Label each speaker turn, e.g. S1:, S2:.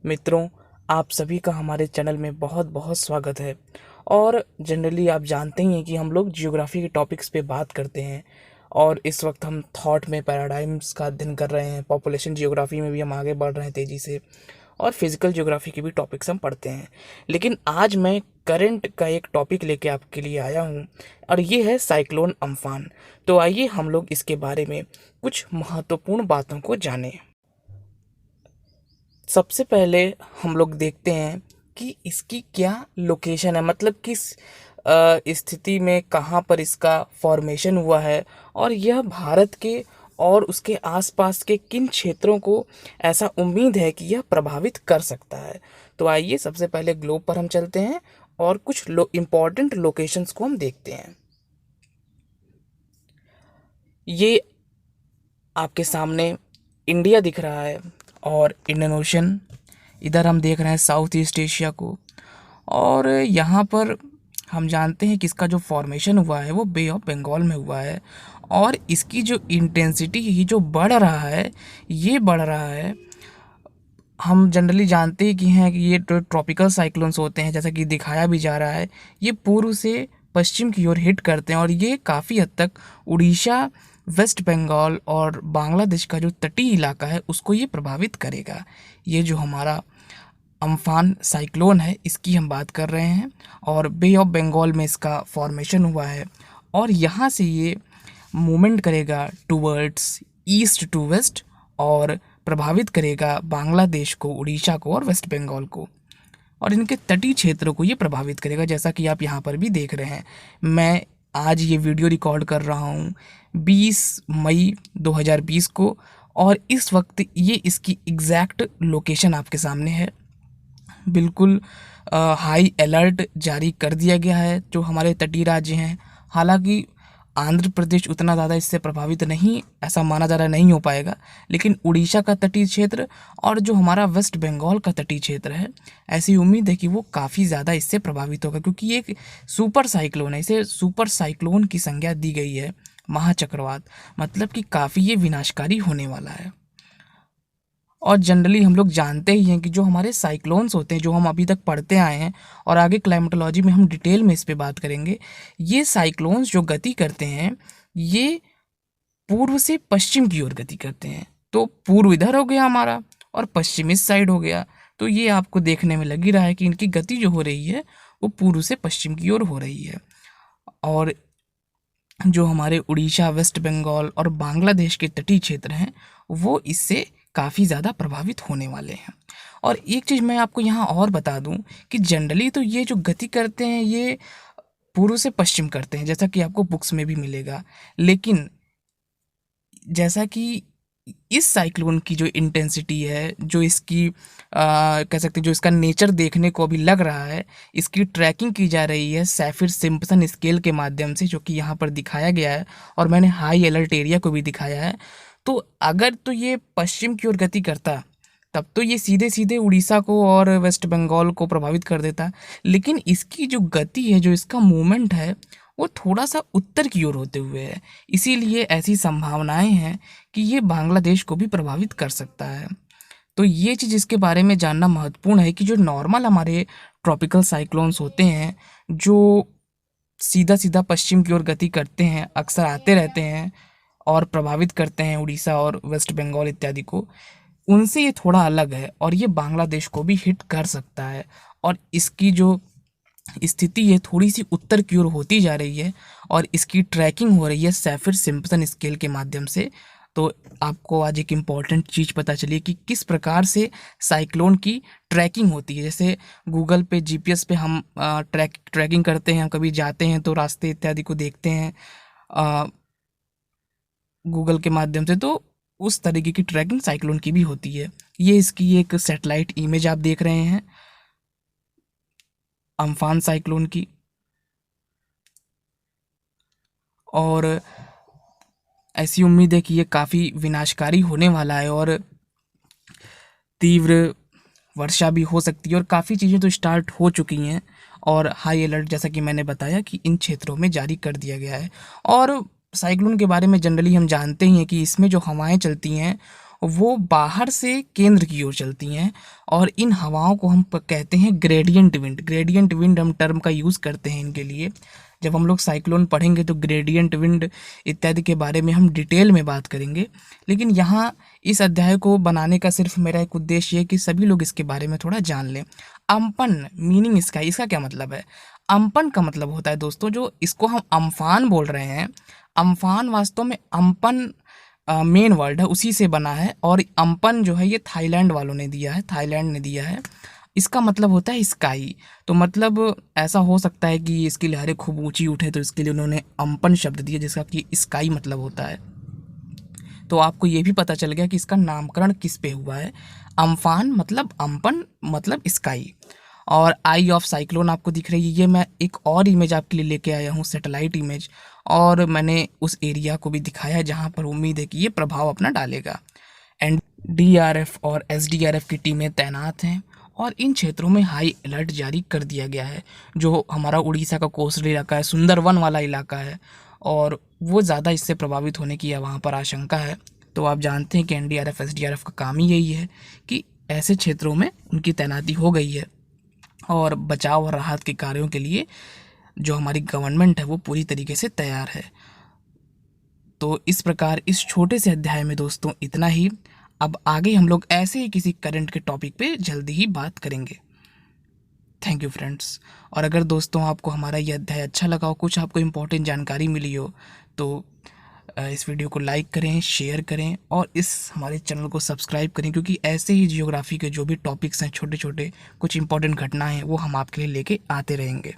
S1: मित्रों, आप सभी का हमारे चैनल में बहुत बहुत स्वागत है। और जनरली आप जानते ही हैं कि हम लोग जियोग्राफी के टॉपिक्स पे बात करते हैं। और इस वक्त हम थॉट में पैराडाइम्स का अध्ययन कर रहे हैं, पॉपुलेशन जियोग्राफी में भी हम आगे बढ़ रहे हैं तेज़ी से, और फिजिकल जियोग्राफी के भी टॉपिक्स हम पढ़ते हैं। लेकिन आज मैं करंट का एक टॉपिक लेके आपके लिए आया हूँ, और ये है साइक्लोन अम्फान। तो आइए हम लोग इसके बारे में कुछ महत्वपूर्ण बातों को जानें। सबसे पहले हम लोग देखते हैं कि इसकी क्या लोकेशन है, मतलब किस स्थिति में कहाँ पर इसका फॉर्मेशन हुआ है, और यह भारत के और उसके आसपास के किन क्षेत्रों को ऐसा उम्मीद है कि यह प्रभावित कर सकता है। तो आइए सबसे पहले ग्लोब पर हम चलते हैं और कुछ इम्पॉर्टेंट लोकेशंस को हम देखते हैं। ये आपके सामने इंडिया दिख रहा है और इंडियन ओशन, इधर हम देख रहे हैं साउथ ईस्ट एशिया को। और यहाँ पर हम जानते हैं कि इसका जो फॉर्मेशन हुआ है वो बे ऑफ बंगाल में हुआ है, और इसकी जो इंटेंसिटी ही जो बढ़ रहा है, ये बढ़ रहा है। हम जनरली जानते ही कि हैं कि ये जो ट्रॉपिकल साइक्लोन्स होते हैं, जैसा कि दिखाया भी जा रहा है, ये पूर्व से पश्चिम की ओर हिट करते हैं, और ये काफ़ी हद तक उड़ीसा, वेस्ट बंगाल और बांग्लादेश का जो तटीय इलाका है उसको ये प्रभावित करेगा। ये जो हमारा अम्फान साइक्लोन है इसकी हम बात कर रहे हैं, और बे ऑफ बंगाल में इसका फॉर्मेशन हुआ है, और यहाँ से ये मूवमेंट करेगा टूवर्ड्स ईस्ट टू वेस्ट, और प्रभावित करेगा बांग्लादेश को, उड़ीसा को और वेस्ट बंगाल को, और इनके तटीय क्षेत्रों को ये प्रभावित करेगा। जैसा कि आप यहाँ पर भी देख रहे हैं, मैं आज ये वीडियो रिकॉर्ड कर रहा हूँ 20 मई 2020 को, और इस वक्त ये इसकी एग्जैक्ट लोकेशन आपके सामने है। बिल्कुल हाई अलर्ट जारी कर दिया गया है जो हमारे तटीय राज्य हैं। हालांकि आंध्र प्रदेश उतना ज़्यादा इससे प्रभावित नहीं, ऐसा माना जा रहा नहीं हो पाएगा, लेकिन उड़ीसा का तटीय क्षेत्र और जो हमारा वेस्ट बंगाल का तटीय क्षेत्र है, ऐसी उम्मीद है कि वो काफ़ी ज़्यादा इससे प्रभावित होगा, क्योंकि ये एक सुपर साइक्लोन है। इसे सुपर साइक्लोन की संज्ञा दी गई है, महाचक्रवात, मतलब कि काफ़ी ये विनाशकारी होने वाला है। और जनरली हम लोग जानते ही हैं कि जो हमारे साइक्लोन्स होते हैं, जो हम अभी तक पढ़ते आए हैं, और आगे क्लाइमेटोलॉजी में हम डिटेल में इस पे बात करेंगे, ये साइक्लोन्स जो गति करते हैं, ये पूर्व से पश्चिम की ओर गति करते हैं। तो पूर्व इधर हो गया हमारा, और पश्चिम इस साइड हो गया। तो ये आपको देखने में लग ही रहा है कि इनकी गति जो हो रही है वो पूर्व से पश्चिम की ओर हो रही है। और जो हमारे उड़ीसा, वेस्ट बंगाल और बांग्लादेश के तटीय क्षेत्र हैं, वो इससे काफ़ी ज़्यादा प्रभावित होने वाले हैं। और एक चीज़ मैं आपको यहाँ और बता दूँ कि जनरली तो ये जो गति करते हैं ये पूर्व से पश्चिम करते हैं, जैसा कि आपको बुक्स में भी मिलेगा। लेकिन जैसा कि इस साइक्लोन की जो इंटेंसिटी है, जो इसकी कह सकते हैं जो इसका नेचर देखने को अभी लग रहा है, इसकी ट्रैकिंग की जा रही है सैफिर सिम्पसन स्केल के माध्यम से, जो कि यहाँ पर दिखाया गया है, और मैंने हाई अलर्ट एरिया को भी दिखाया है। तो अगर तो ये पश्चिम की ओर गति करता, तब तो ये सीधे सीधे उड़ीसा को और वेस्ट बंगाल को प्रभावित कर देता। लेकिन इसकी जो गति है, जो इसका मूवमेंट है, वो थोड़ा सा उत्तर की ओर होते हुए है। इसीलिए ऐसी संभावनाएं हैं कि ये बांग्लादेश को भी प्रभावित कर सकता है। तो ये चीज़ इसके बारे में जानना महत्वपूर्ण है कि जो नॉर्मल हमारे ट्रॉपिकल साइक्लोन्स होते हैं, जो सीधा सीधा पश्चिम की ओर गति करते हैं, अक्सर आते रहते हैं और प्रभावित करते हैं उड़ीसा और वेस्ट बंगाल इत्यादि को, उनसे ये थोड़ा अलग है, और ये बांग्लादेश को भी हिट कर सकता है। और इसकी जो स्थिति है थोड़ी सी उत्तर की ओर होती जा रही है, और इसकी ट्रैकिंग हो रही है सैफिर सिम्पसन स्केल के माध्यम से। तो आपको आज एक इम्पॉर्टेंट चीज़ पता चली कि किस प्रकार से साइक्लोन की ट्रैकिंग होती है। जैसे गूगल पे, जीपीएस पे हम ट्रैकिंग करते हैं, हम कभी जाते हैं तो रास्ते इत्यादि को देखते हैं गूगल के माध्यम से, तो उस तरीके की ट्रैकिंग साइक्लोन की भी होती है। ये इसकी एक सैटेलाइट इमेज आप देख रहे हैं अम्फान साइक्लोन की, और ऐसी उम्मीद है कि ये काफ़ी विनाशकारी होने वाला है, और तीव्र वर्षा भी हो सकती है, और काफ़ी चीज़ें तो स्टार्ट हो चुकी हैं, और हाई अलर्ट जैसा कि मैंने बताया कि इन क्षेत्रों में जारी कर दिया गया है। और साइक्लोन के बारे में जनरली हम जानते ही हैं कि इसमें जो हवाएं चलती हैं वो बाहर से केंद्र की ओर चलती हैं और इन हवाओं को हम कहते हैं ग्रेडियंट विंड। ग्रेडियंट विंड हम टर्म का यूज़ करते हैं इनके लिए। जब हम लोग साइक्लोन पढ़ेंगे तो ग्रेडियंट विंड इत्यादि के बारे में हम डिटेल में बात करेंगे, लेकिन यहाँ इस अध्याय को बनाने का सिर्फ मेरा एक उद्देश्य है कि सभी लोग इसके बारे में थोड़ा जान लें। अम्पन मीनिंग इसका क्या मतलब है? अम्पन का मतलब होता है दोस्तों, जो इसको हम अम्फान बोल रहे हैं, अम्फान वास्तव में अम्पन मेन वर्ड है, उसी से बना है। और अम्पन जो है ये थाईलैंड वालों ने दिया है, थाईलैंड ने दिया है। इसका मतलब होता है स्काई। तो मतलब ऐसा हो सकता है कि इसकी लहरें खूब ऊंची उठे, तो इसके लिए उन्होंने अम्पन शब्द दिया जिसका कि स्काई मतलब होता है। तो आपको ये भी पता चल गया कि इसका नामकरण किस पे हुआ है। अम्फान मतलब अम्पन मतलब स्काई। और आई ऑफ साइक्लोन आपको दिख रही है, ये मैं एक और इमेज आपके लिए लेके आया हूँ, सैटेलाइट इमेज, और मैंने उस एरिया को भी दिखाया जहाँ पर उम्मीद है कि ये प्रभाव अपना डालेगा। एंड डीआरएफ और एसडीआरएफ की टीमें तैनात हैं और इन क्षेत्रों में हाई अलर्ट जारी कर दिया गया है। जो हमारा उड़ीसा का कोस्टल इलाका है, सुंदरवन वाला इलाका है, और वो ज़्यादा इससे प्रभावित होने की वहाँ पर आशंका है। तो आप जानते हैं कि एनडीआरएफ एसडीआरएफ का काम ही यही है कि ऐसे क्षेत्रों में उनकी तैनाती हो गई है और बचाव और राहत के कार्यों के लिए जो हमारी गवर्नमेंट है वो पूरी तरीके से तैयार है। तो इस प्रकार इस छोटे से अध्याय में दोस्तों इतना ही। अब आगे हम लोग ऐसे ही किसी करंट के टॉपिक पे जल्दी ही बात करेंगे। Thank you friends. और अगर दोस्तों आपको हमारा ये अध्याय अच्छा लगा हो, कुछ आपको इम्पोर्टेंट जानकारी मिली हो, तो इस वीडियो को लाइक करें, शेयर करें और इस हमारे चैनल को सब्सक्राइब करें, क्योंकि ऐसे ही जियोग्राफी के जो भी टॉपिक्स हैं, छोटे छोटे कुछ इंपॉर्टेंट घटनाएं हैं, वो हम आपके लिए लेके आते रहेंगे।